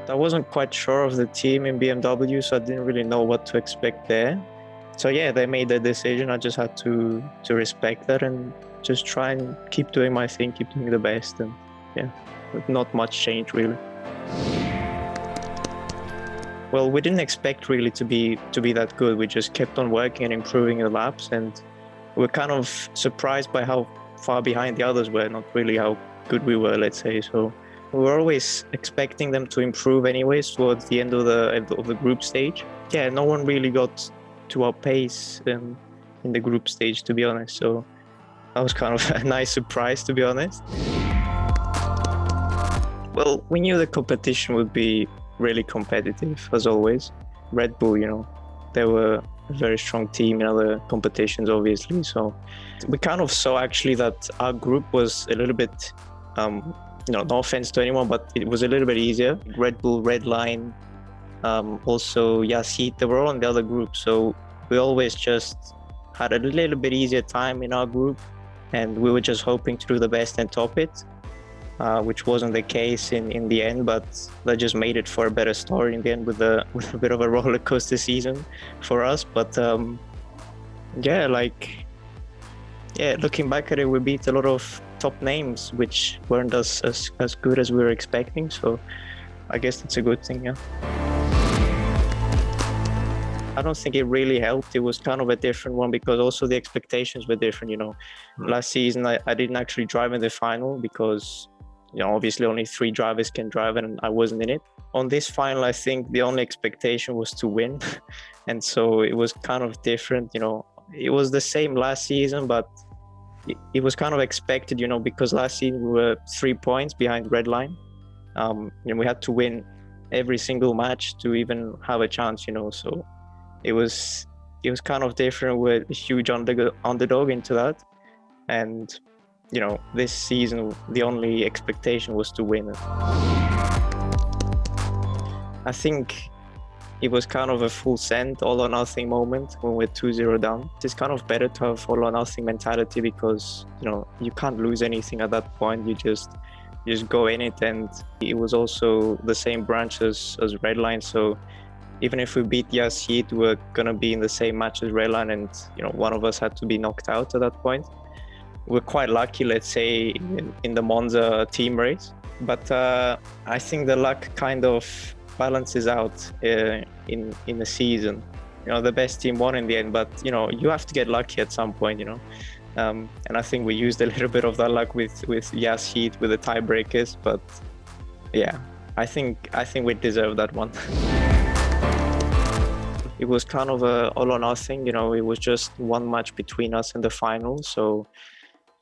I wasn't quite sure of the team in BMW, so I didn't really know what to expect there. So yeah, they made their decision. I just had to respect that and just try and keep doing my thing, keep doing the best, and yeah, not much change really. Well, we didn't expect really to be that good. We just kept on working and improving the laps, and we're kind of surprised by how far behind the others were, not really how good we were, let's say. So we were always expecting them to improve anyways towards the end of the group stage. Yeah, no one really got to our pace in the group stage, to be honest. So that was kind of a nice surprise, to be honest. Well, we knew the competition would be really competitive, as always. Red Bull, they were a very strong team in other competitions, obviously. So we kind of saw actually that our group was a little bit, no offense to anyone, but it was a little bit easier. Red Bull, Redline, also Yassit, they were all in the other group. So we always just had a little bit easier time in our group, and we were just hoping to do the best and top it. Which wasn't the case in the end, but that just made it for a better story in the end with a bit of a roller coaster season for us. But looking back at it, we beat a lot of top names which weren't as good as we were expecting. So I guess that's a good thing, yeah. I don't think it really helped. It was kind of a different one because also the expectations were different, Last season, I didn't actually drive in the final because obviously only 3 drivers can drive and I wasn't in it. On this final, I think the only expectation was to win. And so it was kind of different, It was the same last season, but it was kind of expected, because last season we were 3 points behind Redline. We had to win every single match to even have a chance, So it was kind of different with a huge underdog into that. And this season, the only expectation was to win. I think it was kind of a full send, all or nothing moment when we're 2-0 down. It's kind of better to have all or nothing mentality because, you can't lose anything at that point. You just go in it, and it was also the same branch as Redline. So even if we beat Yassit, we're going to be in the same match as Redline, and, one of us had to be knocked out at that point. We're quite lucky, let's say, in the Monza team race. But I think the luck kind of balances out in the season. The best team won in the end, but, you have to get lucky at some point, And I think we used a little bit of that luck with Yassit, with the tiebreakers. But yeah, I think we deserve that one. It was kind of a all or nothing, it was just one match between us in the final. So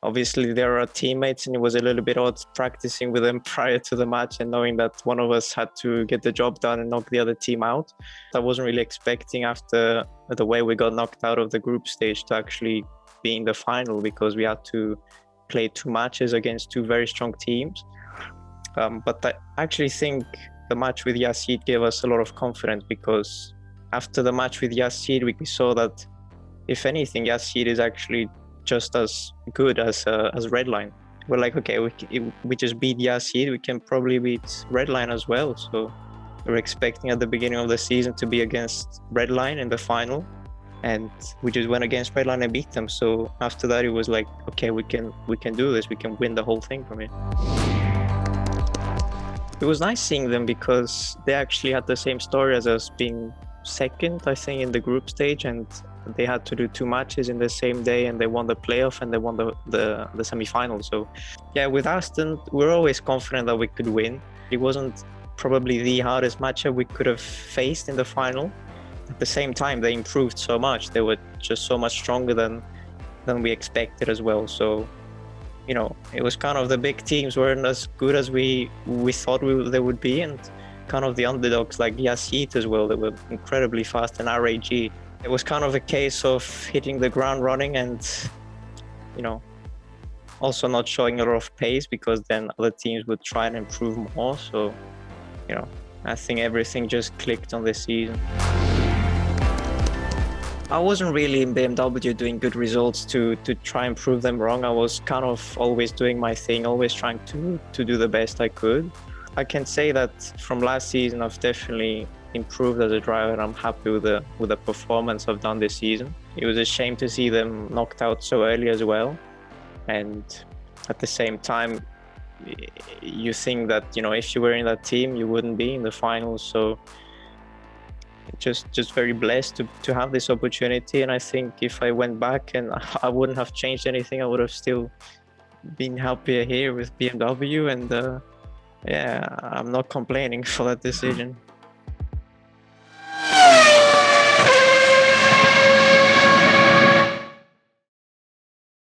obviously, there are teammates, and it was a little bit odd practicing with them prior to the match and knowing that one of us had to get the job done and knock the other team out. I wasn't really expecting after the way we got knocked out of the group stage to actually be in the final because we had to play 2 matches against 2 very strong teams. But I actually think the match with Yassit gave us a lot of confidence because after the match with Yassit, we saw that, if anything, Yassit is actually just as good as Redline. We're like, okay, we just beat Yassit, we can probably beat Redline as well. So we're expecting at the beginning of the season to be against Redline in the final, and we just went against Redline and beat them. So after that, it was like, okay, we can do this. We can win the whole thing from it. It was nice seeing them because they actually had the same story as us, being second, I think, in the group stage, and they had to do 2 matches in the same day, and they won the playoff and they won the semi-final. So yeah, with Aston, we're always confident that we could win. It wasn't probably the hardest matchup we could have faced in the final. At the same time, they improved so much. They were just so much stronger than we expected as well. So it was kind of the big teams weren't as good as we thought they would be, and kind of the underdogs like Yassit as well. They were incredibly fast, and RAG. It was kind of a case of hitting the ground running and, also not showing a lot of pace because then other teams would try and improve more. So, I think everything just clicked on this season. I wasn't really in BMW doing good results to try and prove them wrong. I was kind of always doing my thing, always trying to do the best I could. I can say that from last season, I've definitely improved as a driver. I'm happy with the performance I've done this season. It was a shame to see them knocked out so early as well, and at the same time, you think that if you were in that team, you wouldn't be in the finals. So just very blessed to have this opportunity. And I think if I went back and I wouldn't have changed anything, I would have still been happier here with BMW. And yeah, I'm not complaining for that decision.